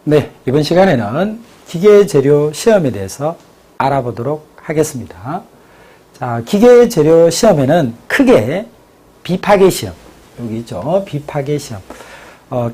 네, 이번 시간에는 기계재료 시험에 대해서 알아보도록 하겠습니다. 자, 기계재료 시험에는 크게 비파괴 시험, 여기 있죠. 비파괴 시험.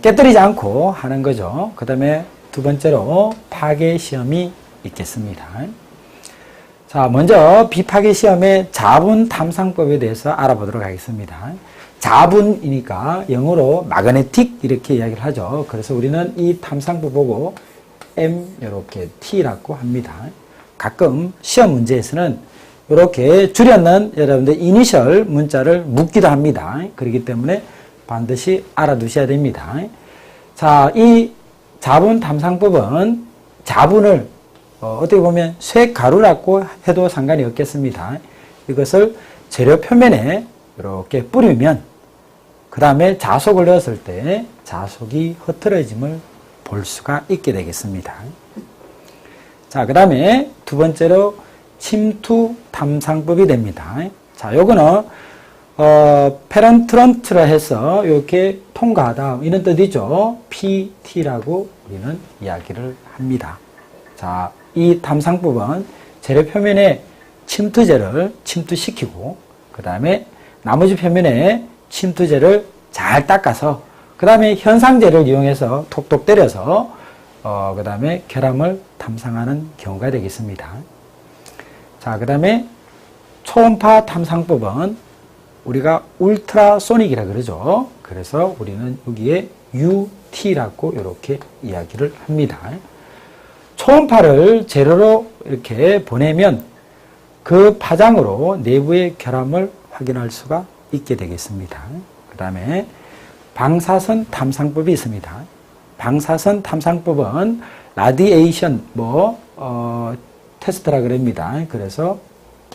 깨뜨리지 않고 하는 거죠. 그 다음에 두 번째로 파괴 시험이 있겠습니다. 자, 먼저 비파괴 시험의 자분 탐상법에 대해서 알아보도록 하겠습니다. 자분이니까 영어로 마그네틱 이렇게 이야기를 하죠. 그래서 우리는 이 탐상법 보고 M 이렇게 T라고 합니다. 가끔 시험 문제에서는 이렇게 줄여놓은 여러분들 이니셜 문자를 묻기도 합니다. 그렇기 때문에 반드시 알아두셔야 됩니다. 자, 이 자분 탐상법은 자분을 어떻게 보면 쇠가루라고 해도 상관이 없겠습니다. 이것을 재료 표면에 이렇게 뿌리면 그 다음에 자석을 넣었을 때 자석이 흐트러짐을 볼 수가 있게 되겠습니다. 자, 그 다음에 두 번째로 침투 탐상법이 됩니다. 자, 요거는 페런트런트라 해서 이렇게 통과하다 이런 뜻이죠. PT라고 우리는 이야기를 합니다. 자, 이 탐상법은 재료 표면에 침투제를 침투시키고 그 다음에 나머지 표면에 침투제를 잘 닦아서 그 다음에 현상제를 이용해서 톡톡 때려서 그 다음에 결함을 탐상하는 경우가 되겠습니다. 자, 그 다음에 초음파 탐상법은 우리가 울트라소닉이라 그러죠. 그래서 우리는 여기에 UT라고 이렇게 이야기를 합니다. 초음파를 재료로 이렇게 보내면 그 파장으로 내부의 결함을 확인할 수가 있게 되겠습니다. 그 다음에 방사선 탐상법이 있습니다. 방사선 탐상법은 라디에이션 테스트라 그럽니다. 그래서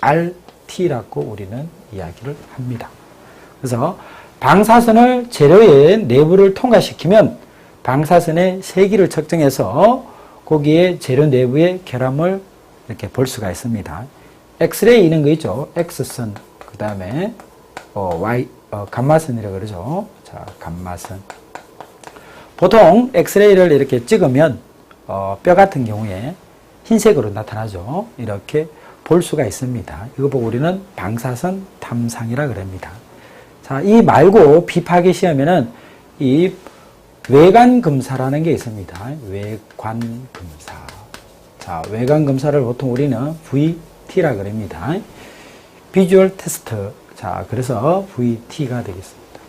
RT라고 우리는 이야기를 합니다. 그래서 방사선을 재료의 내부를 통과시키면 방사선의 세기를 측정해서 거기에 재료 내부의 결함을 이렇게 볼 수가 있습니다. 엑스레이 있는 거 있죠. X선, 그 다음에 감마선이라고 그러죠. 자, 감마선. 보통 엑스레이를 이렇게 찍으면 뼈 같은 경우에 흰색으로 나타나죠. 이렇게 볼 수가 있습니다. 이거 보고 우리는 방사선 탐상이라 그럽니다. 자, 이 말고 비파괴 시험에는 이 외관 검사라는 게 있습니다. 외관 검사. 자, 외관 검사를 보통 우리는 VT라 그럽니다. 비주얼 테스트. 자, 그래서 VT가 되겠습니다.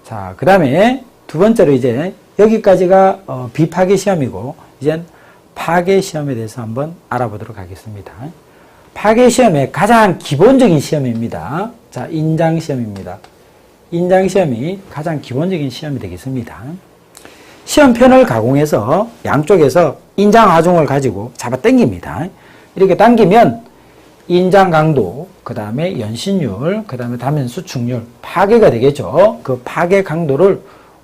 자, 그 다음에 두 번째로 이제 여기까지가 비파괴 시험이고 이젠 파괴 시험에 대해서 한번 알아보도록 하겠습니다. 파괴 시험의 가장 기본적인 시험입니다. 자, 인장 시험입니다. 인장 시험이 가장 기본적인 시험이 되겠습니다. 시험편을 가공해서 양쪽에서 인장 하중을 가지고 잡아 당깁니다. 이렇게 당기면 인장 강도, 그 다음에 연신율, 그 다음에 단면 수축률, 파괴가 되겠죠. 그 파괴 강도를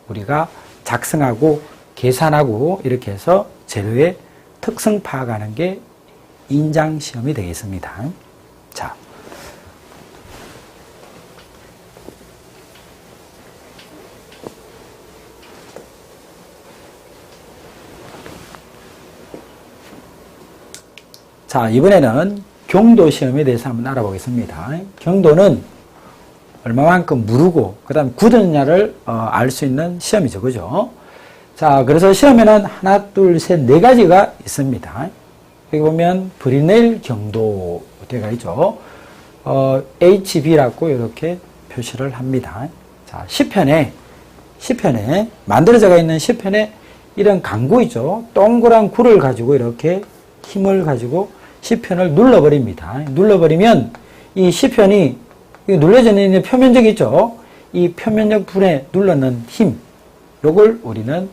우리가 작성하고 계산하고 이렇게 해서 재료의 특성 파악하는 게 인장 시험이 되겠습니다. 자. 자, 이번에는 경도 시험에 대해서 한번 알아보겠습니다. 경도는 얼마만큼 무르고 그 다음 굳었냐를 알 수 있는 시험이죠. 그죠? 자, 그래서 시험에는 하나, 둘, 셋, 네 가지가 있습니다. 여기 보면 브리넬 경도가 있죠. HB라고 이렇게 표시를 합니다. 자, 시편에 만들어져 있는 시편에 이런 강구 있죠. 동그란 구를 가지고 이렇게 힘을 가지고 시편을 눌러버립니다. 눌러버리면 이 시편이 눌려져 있는 표면적 있죠. 이 표면적 부분에 눌러넣은 힘, 요걸 우리는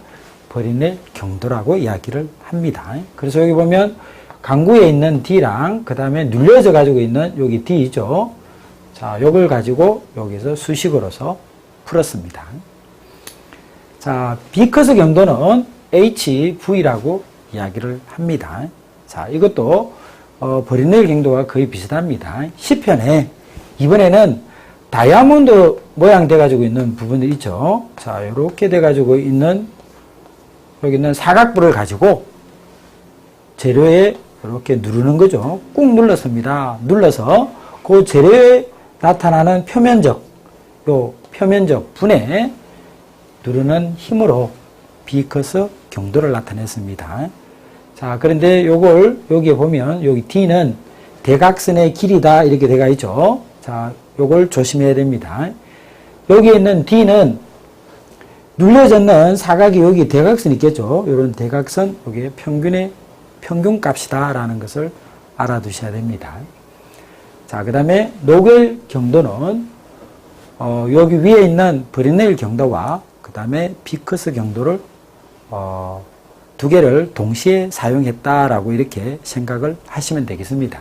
브리넬 경도라고 이야기를 합니다. 그래서 여기 보면 강구에 있는 D랑 그 다음에 눌려져 가지고 있는 여기 D죠. 자, 요걸 가지고 여기서 수식으로서 풀었습니다. 자, 비커스 경도는 HV라고 이야기를 합니다. 자, 이것도 브리넬 경도와 거의 비슷합니다. 시편에 이번에는 다이아몬드 모양 돼가지고 있는 부분이 있죠. 자, 이렇게 돼가지고 있는 여기 있는 사각부를 가지고 재료에 이렇게 누르는 거죠. 꾹 눌렀습니다. 눌러서 그 재료에 나타나는 표면적 분에 누르는 힘으로 비커스 경도를 나타냈습니다. 자, 그런데 요걸 여기에 보면 여기 D는 대각선의 길이다 이렇게 되어 있죠. 자, 요걸 조심해야 됩니다. 여기에 있는 D는 눌려졌는 사각이 여기 대각선이 있겠죠. 이런 대각선 여기에 평균값이다라는 것을 알아두셔야 됩니다. 자, 그 다음에 노겔 경도는 여기 위에 있는 브리넬 경도와 그 다음에 비커스 경도를 두 개를 동시에 사용했다라고 이렇게 생각을 하시면 되겠습니다.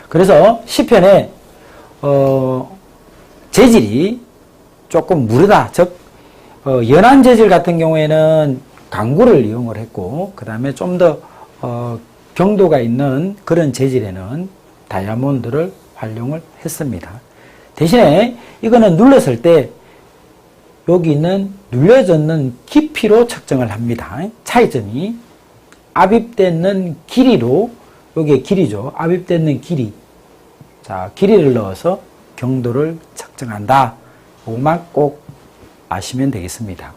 그래서 시편에 재질이 조금 무르다, 즉 연한 재질 같은 경우에는 강구를 이용을 했고 그 다음에 좀 더 경도가 있는 그런 재질에는 다이아몬드를 활용을 했습니다. 대신에 이거는 눌렀을 때 여기 있는 눌려졌는 깊이로 측정을 합니다. 차이점이 압입되는 길이로, 여기에 길이죠. 압입되는 길이. 자, 길이를 넣어서 경도를 측정한다. 이것만 꼭 아시면 되겠습니다.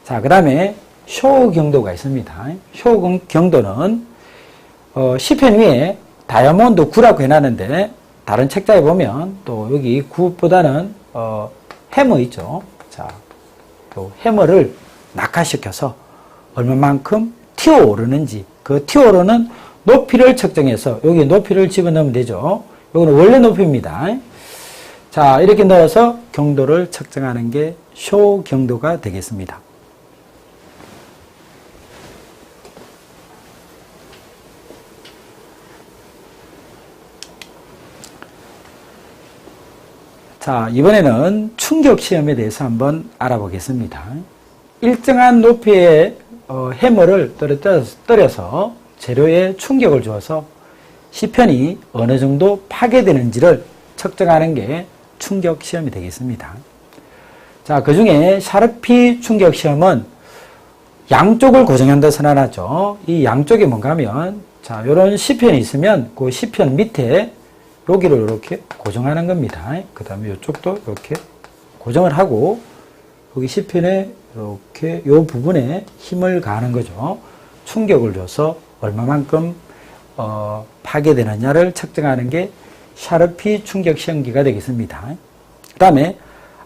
자, 그 다음에 쇼 경도가 있습니다. 쇼 경도는 시편 위에 다이아몬드 9라고 해놨는데 다른 책자에 보면 또 여기 9보다는 해머 있죠. 자, 또 해머를 낙하시켜서 얼마만큼 튀어오르는지 그 튀어오르는 높이를 측정해서 여기 높이를 집어넣으면 되죠. 이거는 원래 높이입니다. 자, 이렇게 넣어서 경도를 측정하는 게 쇼 경도가 되겠습니다. 자, 이번에는 충격 시험에 대해서 한번 알아보겠습니다. 일정한 높이의 해머를 떨어서 재료에 충격을 주어서 시편이 어느 정도 파괴되는지를 측정하는 게 충격 시험이 되겠습니다. 자, 그 중에 샤르피 충격 시험은 양쪽을 고정한다 선언하죠. 이 양쪽이 뭔가 하면, 자, 이런 시편이 있으면 그 시편 밑에 여기를 이렇게 고정하는 겁니다. 그 다음에 이쪽도 이렇게 고정을 하고 여기 시편에 이렇게 이 부분에 힘을 가하는 거죠. 충격을 줘서 얼마만큼 파괴되느냐를 측정하는 게 샤르피 충격 시험기가 되겠습니다. 그 다음에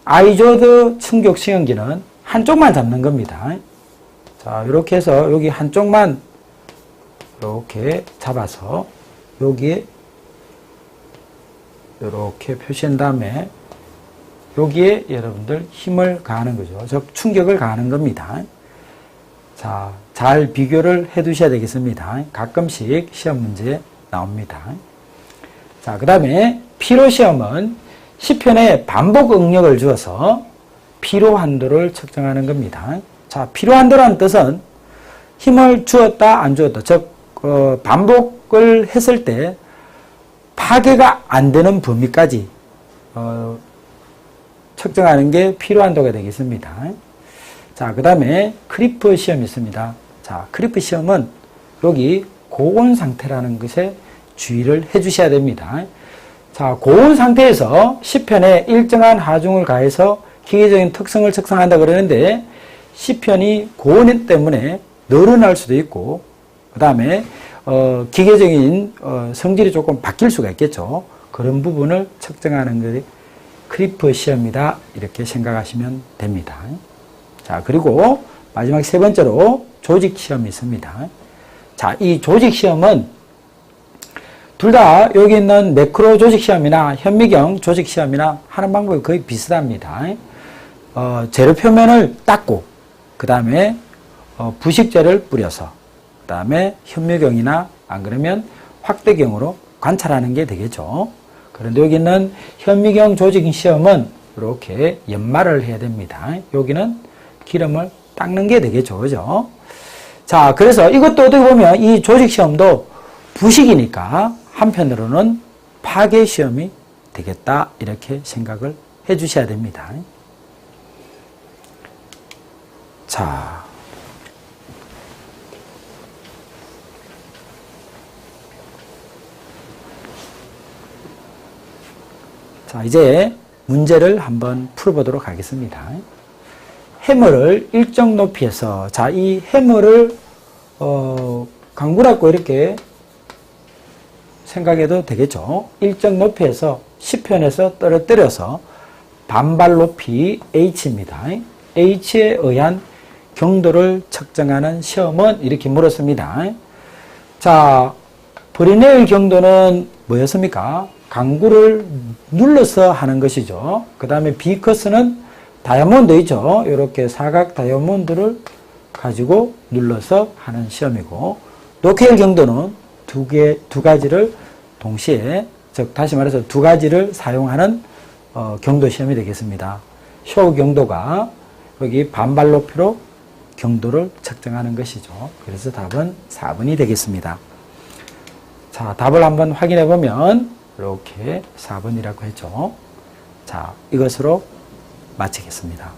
아이조드 충격 시험기는 한쪽만 잡는 겁니다. 자, 이렇게 해서 여기 한쪽만 이렇게 잡아서 여기에 이렇게 표시한 다음에 여기에 여러분들 힘을 가하는 거죠. 즉 충격을 가하는 겁니다. 자, 잘 비교를 해 두셔야 되겠습니다. 가끔씩 시험 문제 나옵니다. 자, 그 다음에 피로 시험은 시편에 반복 응력을 주어서 피로 한도를 측정하는 겁니다. 자, 피로 한도라는 뜻은 힘을 주었다 안 주었다, 즉 반복을 했을 때 파괴가 안 되는 범위까지 측정하는 게 필요 한도가 되겠습니다. 자, 그 다음에 크리프 시험이 있습니다. 자, 크리프 시험은 여기 고온 상태라는 것에 주의를 해 주셔야 됩니다. 자, 고온 상태에서 시편에 일정한 하중을 가해서 기계적인 특성을 측정한다 그러는데 시편이 고온 때문에 늘어날 수도 있고 그 다음에 기계적인 성질이 조금 바뀔 수가 있겠죠. 그런 부분을 측정하는 것이 크리프 시험이다 이렇게 생각하시면 됩니다. 자, 그리고 마지막 세 번째로 조직 시험이 있습니다. 자, 이 조직 시험은 둘 다 여기 있는 매크로 조직 시험이나 현미경 조직 시험이나 하는 방법이 거의 비슷합니다. 재료 표면을 닦고 그 다음에 부식제를 뿌려서 그 다음에 현미경이나 안 그러면 확대경으로 관찰하는 게 되겠죠. 그런데 여기는 현미경 조직 시험은 이렇게 연마를 해야 됩니다. 여기는 기름을 닦는 게 되겠죠. 그죠? 자, 그래서 이것도 어떻게 보면 이 조직 시험도 부식이니까 한편으로는 파괴 시험이 되겠다. 이렇게 생각을 해 주셔야 됩니다. 자, 자, 이제 문제를 한번 풀어보도록 하겠습니다. 해머를 일정 높이에서, 자, 이 해머를, 강구라고 이렇게 생각해도 되겠죠. 일정 높이에서 10편에서 떨어뜨려서 반발 높이 H입니다. H에 의한 경도를 측정하는 시험은 이렇게 물었습니다. 자, 브리넬 경도는 뭐였습니까? 강구를 눌러서 하는 것이죠. 그 다음에 비커스는 다이아몬드이죠. 이렇게 사각 다이아몬드를 가지고 눌러서 하는 시험이고, 노켈 경도는 두 가지를 동시에, 즉 다시 말해서 두 가지를 사용하는 경도 시험이 되겠습니다. 쇼 경도가 여기 반발 높이로 경도를 측정하는 것이죠. 그래서 답은 4번이 되겠습니다. 자, 답을 한번 확인해 보면 이렇게 4번이라고 했죠. 자, 이것으로 마치겠습니다.